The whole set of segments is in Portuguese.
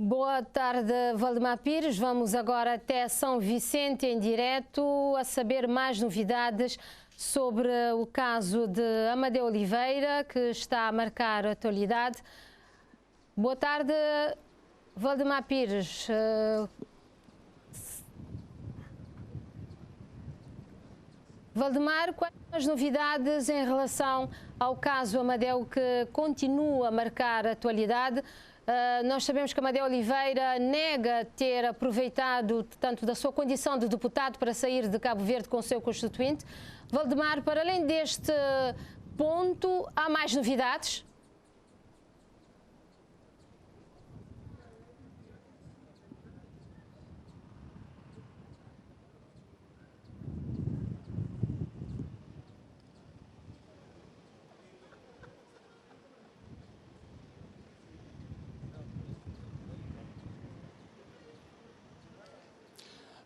Boa tarde, Valdemar Pires. Vamos agora até São Vicente em direto a saber mais novidades sobre o caso de Amadeu Oliveira, que está a marcar a atualidade. Boa tarde, Valdemar Pires. Valdemar, quais são as novidades em relação ao caso Amadeu, que continua a marcar a atualidade? Nós sabemos que Amadeu Oliveira nega ter aproveitado tanto da sua condição de deputado para sair de Cabo Verde com o seu constituinte. Valdemar, para além deste ponto, há mais novidades?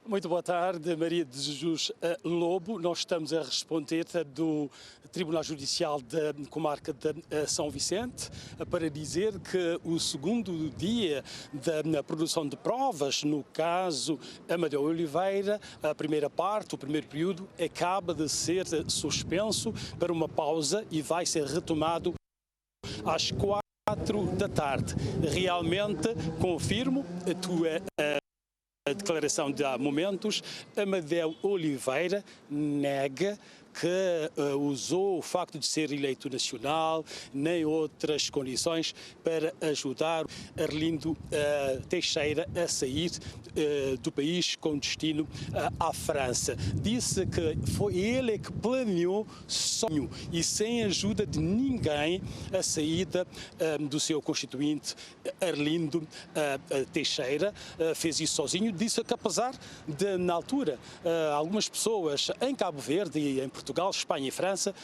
Muito boa tarde, Maria de Jesus Lobo. Nós estamos a responder do Tribunal Judicial da Comarca de São Vicente para dizer que o segundo dia da produção de provas, no caso Amadeu Oliveira, a primeira parte, o primeiro período, acaba de ser suspenso para uma pausa e vai ser retomado às 4 da tarde. Realmente confirmo a tua declaração de há momentos. Amadeu Oliveira nega que usou o facto de ser eleito nacional, nem outras condições para ajudar Arlindo Teixeira a sair do país com destino à França. Disse que foi ele que planeou sozinho e sem ajuda de ninguém a saída do seu constituinte Arlindo Teixeira. Fez isso sozinho. Disse que apesar de, na altura, algumas pessoas em Cabo Verde e em Portugal, Espanha e França,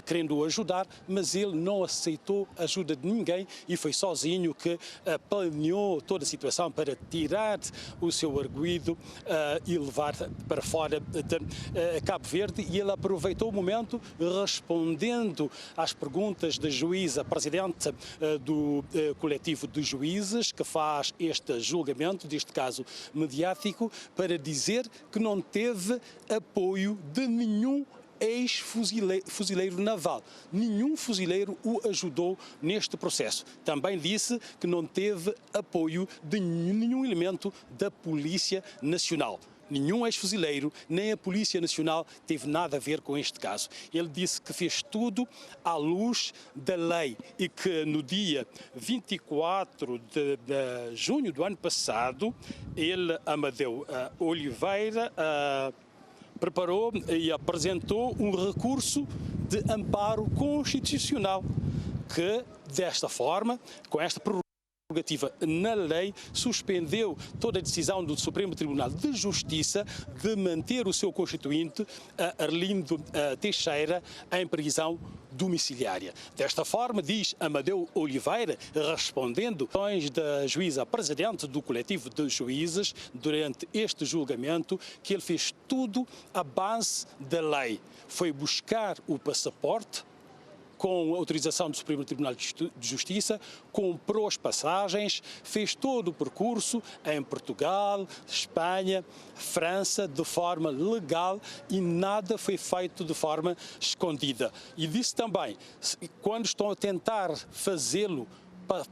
querendo ajudar, mas ele não aceitou ajuda de ninguém e foi sozinho que planeou toda a situação para tirar o seu arguido e levar para fora de Cabo Verde. E ele aproveitou o momento, respondendo às perguntas da juíza presidente do coletivo de juízes que faz este julgamento deste caso mediático, para dizer que não teve apoio de nenhum ex-fuzileiro naval. Nenhum fuzileiro o ajudou neste processo. Também disse que não teve apoio de nenhum elemento da Polícia Nacional. Nenhum ex-fuzileiro, nem a Polícia Nacional teve nada a ver com este caso. Ele disse que fez tudo à luz da lei e que no dia 24 de junho do ano passado, ele, Amadeu Oliveira, preparou e apresentou um recurso de amparo constitucional que, desta forma, com esta prerrogativa na lei, suspendeu toda a decisão do Supremo Tribunal de Justiça de manter o seu constituinte, Arlindo Teixeira, em prisão domiciliária. Desta forma, diz Amadeu Oliveira, respondendo às da juíza presidente do coletivo de juízes durante este julgamento, que ele fez tudo à base da lei. Foi buscar o passaporte com autorização do Supremo Tribunal de Justiça, comprou as passagens, fez todo o percurso em Portugal, Espanha, França, de forma legal, e nada foi feito de forma escondida. E disse também, quando estão a tentar fazê-lo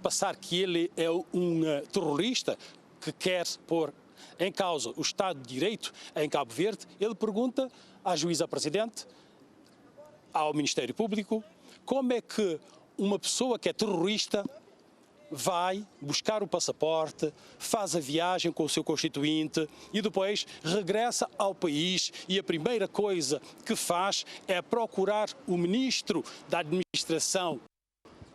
passar que ele é um terrorista que quer pôr em causa o Estado de Direito em Cabo Verde, ele pergunta à juíza presidente, ao Ministério Público, como é que uma pessoa que é terrorista vai buscar o passaporte, faz a viagem com o seu constituinte e depois regressa ao país e a primeira coisa que faz é procurar o ministro da Administração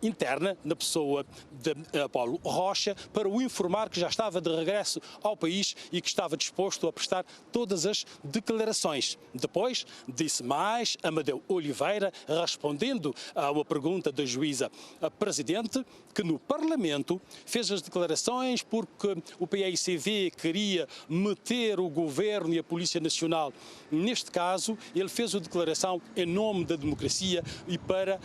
Interna, na pessoa de Paulo Rocha, para o informar que já estava de regresso ao país e que estava disposto a prestar todas as declarações. Depois, disse mais Amadeu Oliveira, respondendo a uma pergunta da juíza presidente, que no Parlamento fez as declarações porque o PAICV queria meter o governo e a Polícia Nacional. Neste caso, ele fez a declaração em nome da democracia e para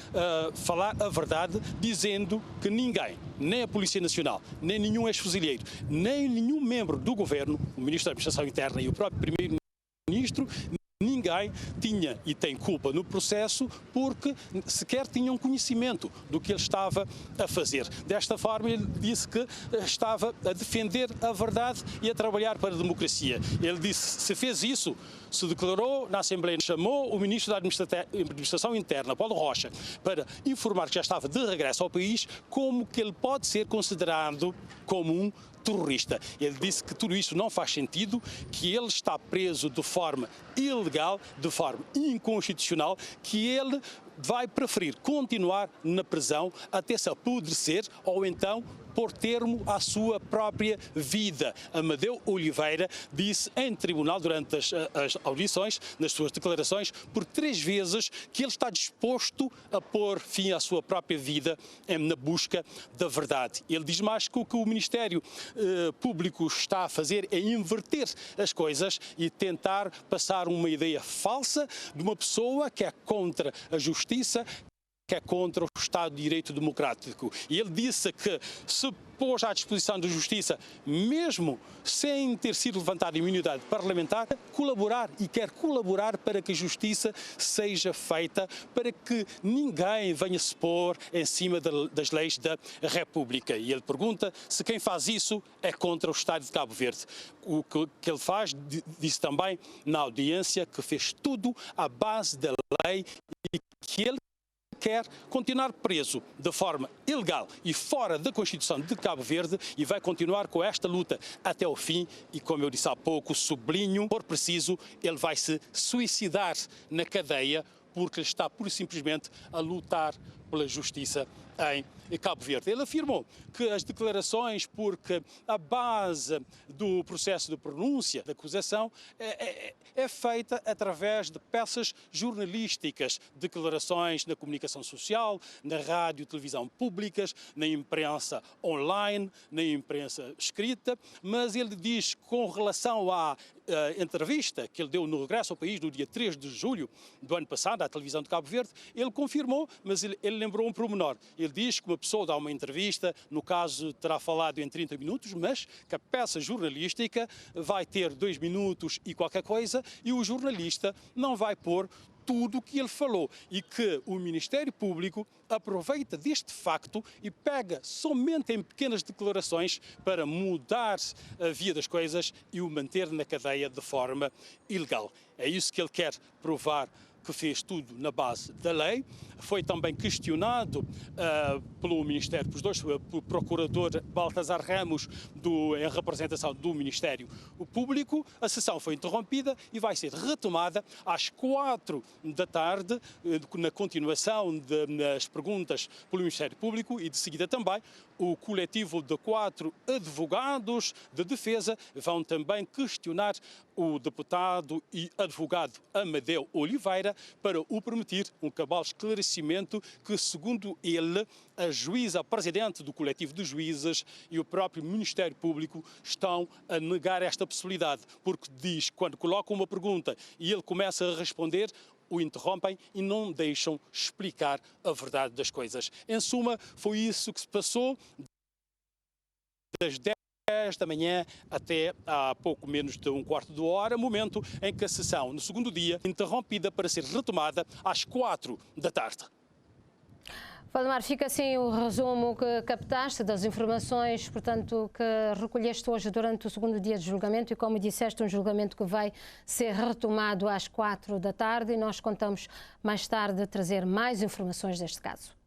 falar a verdade, dizendo que ninguém, nem a Polícia Nacional, nem nenhum ex-fuzileiro, nem nenhum membro do governo, o Ministro da Administração Interna e o próprio Primeiro-Ministro, ninguém tinha e tem culpa no processo porque sequer tinham conhecimento do que ele estava a fazer. Desta forma, ele disse que estava a defender a verdade e a trabalhar para a democracia. Ele disse, se fez isso, se declarou na Assembleia, chamou o Ministro da Administração Interna, Paulo Rocha, para informar que já estava de regresso ao país, como que ele pode ser considerado como um terrorista. Ele disse que tudo isso não faz sentido, que ele está preso de forma ilegal, de forma inconstitucional, que ele vai preferir continuar na prisão até se apodrecer ou então pôr termo à sua própria vida. Amadeu Oliveira disse em tribunal durante as audições, nas suas declarações, por 3 vezes que ele está disposto a pôr fim à sua própria vida na busca da verdade. Ele diz mais que o que o Ministério Público está a fazer é inverter as coisas e tentar passar uma ideia falsa de uma pessoa que é contra a justiça, que é contra o Estado de Direito Democrático. E ele disse que se pôs à disposição da Justiça, mesmo sem ter sido levantada a imunidade parlamentar, colaborar e quer colaborar para que a Justiça seja feita, para que ninguém venha se pôr em cima das leis da República. E ele pergunta se quem faz isso é contra o Estado de Cabo Verde. O que ele faz, disse também na audiência, que fez tudo à base da lei e que ele quer continuar preso de forma ilegal e fora da Constituição de Cabo Verde e vai continuar com esta luta até o fim e, como eu disse há pouco, sublinho, por preciso, ele vai se suicidar na cadeia porque ele está pura e simplesmente a lutar pela justiça em Cabo Verde. Ele afirmou que as declarações, porque a base do processo de pronúncia da acusação é feita através de peças jornalísticas, declarações na comunicação social, na rádio e televisão públicas, na imprensa online, na imprensa escrita, mas ele diz que com relação à entrevista que ele deu no regresso ao país no dia 3 de julho do ano passado à televisão de Cabo Verde, ele confirmou, mas ele lembrou um pormenor. Ele diz que uma pessoa dá uma entrevista, no caso terá falado em 30 minutos, mas que a peça jornalística vai ter 2 minutos e qualquer coisa e o jornalista não vai pôr tudo o que ele falou e que o Ministério Público aproveita deste facto e pega somente em pequenas declarações para mudar a via das coisas e o manter na cadeia de forma ilegal. É isso que ele quer provar, que fez tudo na base da lei. Foi também questionado pelo Ministério, pelo Procurador Baltasar Ramos, em representação do Ministério Público. A sessão foi interrompida e vai ser retomada às 4 da tarde, na continuação das perguntas pelo Ministério Público e de seguida também o coletivo de 4 advogados de defesa vão também questionar o deputado e advogado Amadeu Oliveira para o permitir um cabal esclarecimento que, segundo ele, a juíza, a presidente do coletivo de juízes e o próprio Ministério Público estão a negar esta possibilidade, porque diz, quando colocam uma pergunta e ele começa a responder, o interrompem e não deixam explicar a verdade das coisas. Em suma, foi isso que se passou das 10 da manhã até há pouco menos de um quarto de hora, momento em que a sessão, no segundo dia, interrompida para ser retomada às 4 da tarde. Valdemar, fica assim o resumo que captaste das informações, portanto, que recolheste hoje durante o segundo dia de julgamento e, como disseste, um julgamento que vai ser retomado às 4 da tarde e nós contamos mais tarde trazer mais informações deste caso.